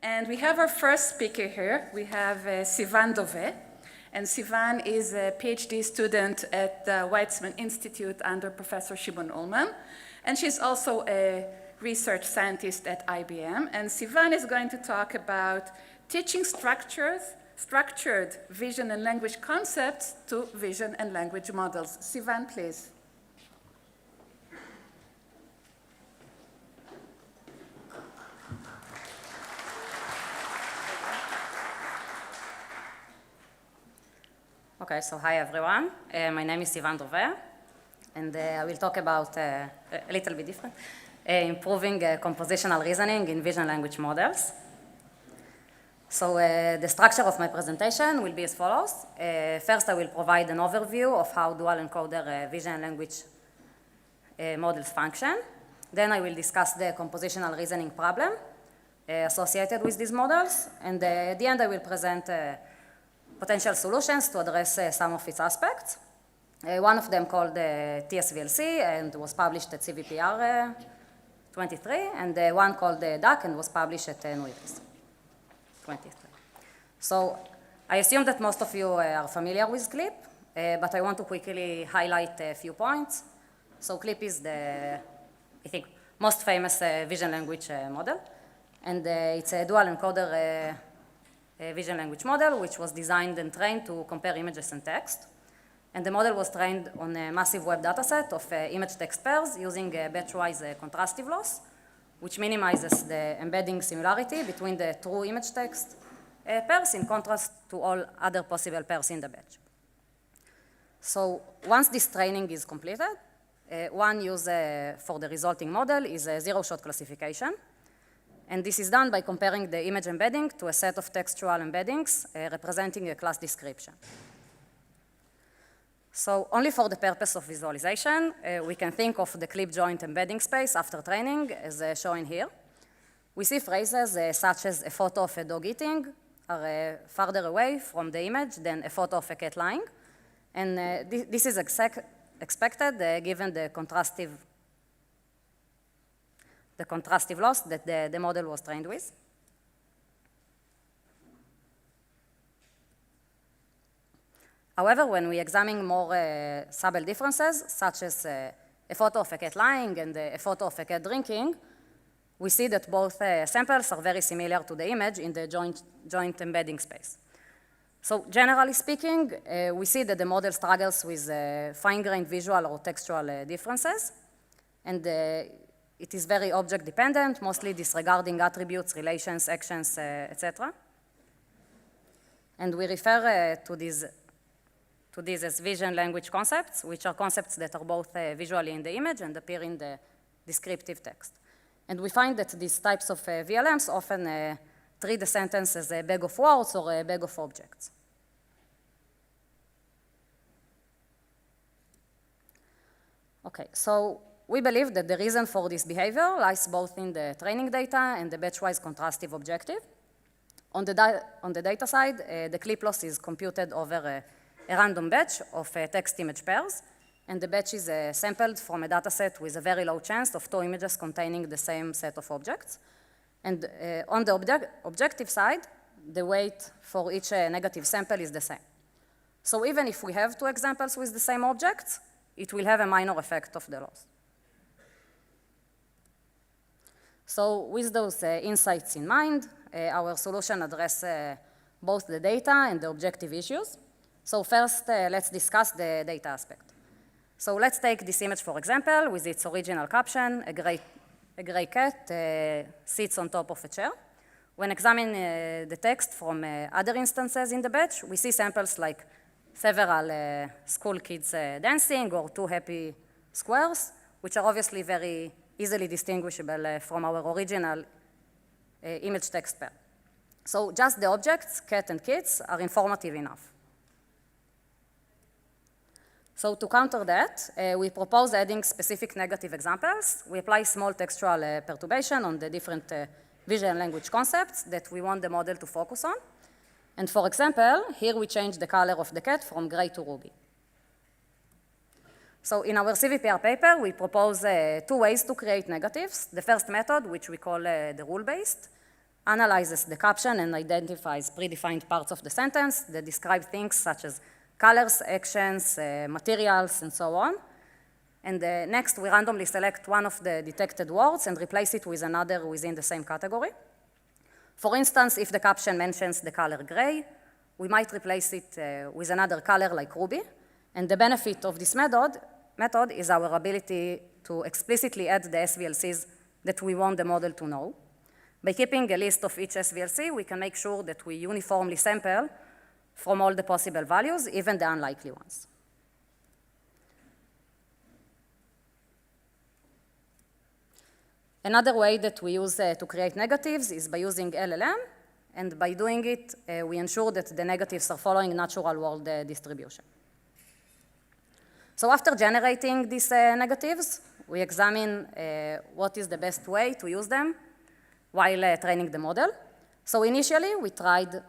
And we have our first speaker here. We have Sivan Doveh. And Sivan is a PhD student at the Weizmann Institute under Professor Shimon Ullman. And she's also a research scientist at IBM. And Sivan is going to talk about teaching structured vision and language concepts to vision and language models. Sivan, please. Okay, so hi everyone. My name is Sivan Doveh, and I will talk about a little bit different, improving compositional reasoning in vision language models. So the structure of my presentation will be as follows. First, I will provide an overview of how dual encoder vision language models function. Then I will discuss the compositional reasoning problem associated with these models, and at the end I will present potential solutions to address some of its aspects. One of them called TSVLC and was published at CVPR 23, and one called DAC and was published at NUIRIS 23. So I assume that most of you are familiar with CLIP, but I want to quickly highlight a few points. So CLIP is the, I think, most famous vision language model, and it's a dual encoder vision language model, which was designed and trained to compare images and text. And the model was trained on a massive web dataset of image-text pairs using batch-wise contrastive loss, which minimizes the embedding similarity between the true image-text pairs in contrast to all other possible pairs in the batch. So once this training is completed, one use for the resulting model is a zero-shot classification. And this is done by comparing the image embedding to a set of textual embeddings representing a class description. So only for the purpose of visualization, we can think of the clip joint embedding space after training as shown here. We see phrases such as a photo of a dog eating are farther away from the image than a photo of a cat lying. And this is expected given the contrastive loss that the model was trained with. However, when we examine more subtle differences, such as a photo of a cat lying and a photo of a cat drinking, we see that both samples are very similar to the image in the joint embedding space. So generally speaking, we see that the model struggles with fine-grained visual or textual differences, and it is very object-dependent, mostly disregarding attributes, relations, actions, etc. And we refer to these as vision language concepts, which are concepts that are both visually in the image and appear in the descriptive text. And we find that these types of VLMs often treat the sentence as a bag of words or a bag of objects. Okay, so we believe that the reason for this behavior lies both in the training data and the batch-wise contrastive objective. On the data side, the clip loss is computed over a random batch of text-image pairs, and the batch is sampled from a data set with a very low chance of two images containing the same set of objects. And on the objective side, the weight for each negative sample is the same. So even if we have two examples with the same objects, it will have a minor effect of the loss. So with those insights in mind, our solution addresses both the data and the objective issues. So first, let's discuss the data aspect. So let's take this image, for example, with its original caption, a gray cat sits on top of a chair. When examining the text from other instances in the batch, we see samples like several school kids dancing or two happy squares, which are obviously very easily distinguishable from our original image text pair. So just the objects, cat and kids, are informative enough. So to counter that, we propose adding specific negative examples. We apply small textual perturbation on the different vision language concepts that we want the model to focus on. And for example, here we change the color of the cat from gray to ruby. So in our CVPR paper, we propose two ways to create negatives. The first method, which we call the rule-based, analyzes the caption and identifies predefined parts of the sentence that describe things such as colors, actions, materials, and so on. And next, we randomly select one of the detected words and replace it with another within the same category. For instance, if the caption mentions the color gray, we might replace it with another color like ruby. And the benefit of this method is our ability to explicitly add the SVLCs that we want the model to know. By keeping a list of each SVLC, we can make sure that we uniformly sample from all the possible values, even the unlikely ones. Another way that we use to create negatives is by using LLM, and by doing it, we ensure that the negatives are following natural world distribution. So after generating these negatives, we examine what is the best way to use them while training the model. So initially, we tried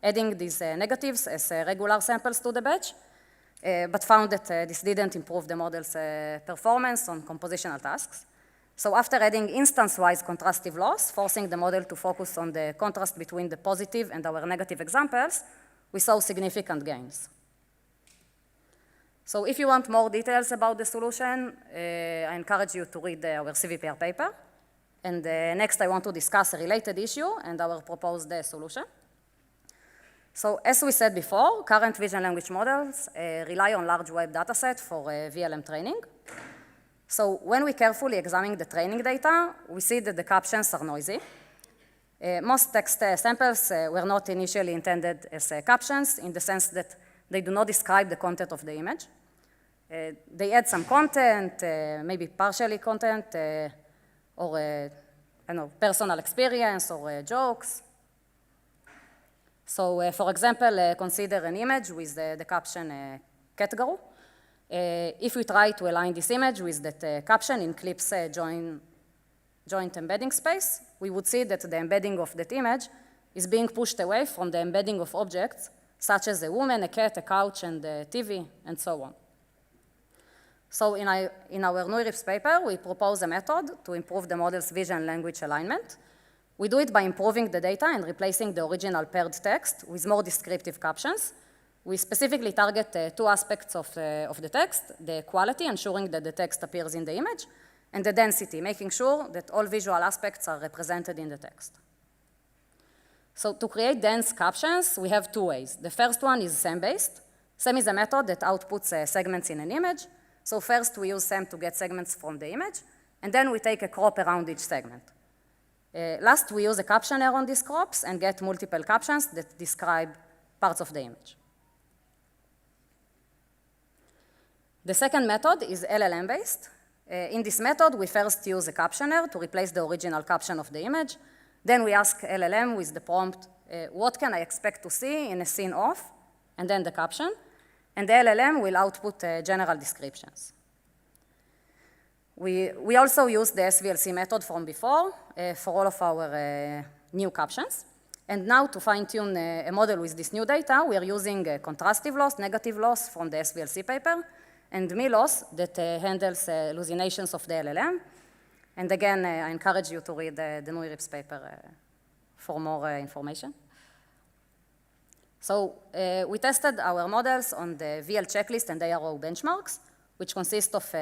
adding these negatives as regular samples to the batch, but found that this didn't improve the model's performance on compositional tasks. So after adding instance-wise contrastive loss, forcing the model to focus on the contrast between the positive and our negative examples, we saw significant gains. So if you want more details about the solution, I encourage you to read our CVPR paper. And next, I want to discuss a related issue and our proposed solution. So as we said before, current vision language models rely on large web dataset for VLM training. So when we carefully examine the training data, we see that the captions are noisy. Most text samples were not initially intended as captions in the sense that they do not describe the content of the image. They add some content, maybe partially content, or I don't know, personal experience or jokes. So for example, consider an image with the caption cat girl. If we try to align this image with that caption in Clip's joint embedding space, we would see that the embedding of that image is being pushed away from the embedding of objects, such as a woman, a cat, a couch, and a TV, and so on. So in our NUIRIPS paper, we propose a method to improve the model's vision language alignment. We do it by improving the data and replacing the original paired text with more descriptive captions. We specifically target two aspects of the text, the quality, ensuring that the text appears in the image, and the density, making sure that all visual aspects are represented in the text. So to create dense captions, we have two ways. The first one is SEM-based. SEM is a method that outputs segments in an image. So first we use SEM to get segments from the image, and then we take a crop around each segment. Last, we use a captioner on these crops and get multiple captions that describe parts of the image. The second method is LLM-based. In this method, we first use a captioner to replace the original caption of the image. Then we ask LLM with the prompt, what can I expect to see in a scene of, and then the caption. And the LLM will output general descriptions. We also use the SVLC method from before for all of our new captions. And now to fine-tune a model with this new data, we are using contrastive loss, negative loss from the SVLC paper, and MILOS that handles hallucinations of the LLM. And again, I encourage you to read the NUIRIPS paper for more information. So we tested our models on the VL checklist and ARO benchmarks, which consist of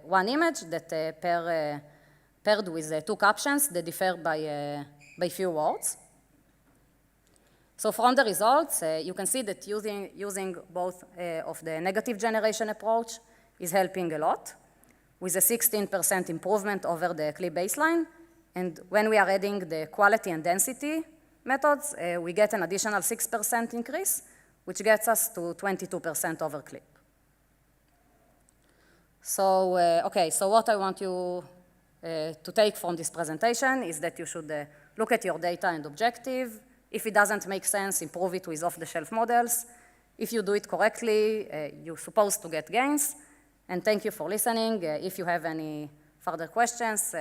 one image that paired with two captions that differ by few words. So from the results, you can see that using both of the negative generation approach is helping a lot, with a 16% improvement over the clip baseline. And when we are adding the quality and density methods, we get an additional 6% increase, which gets us to 22% over clip. So, okay, so what I want you to take from this presentation is that you should look at your data and objective. If it doesn't make sense, improve it with off-the-shelf models. If you do it correctly, you're supposed to get gains. And thank you for listening. If you have any further questions,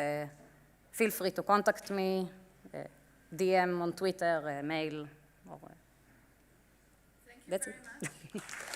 feel free to contact me, DM on Twitter, mail, or Thank you very much.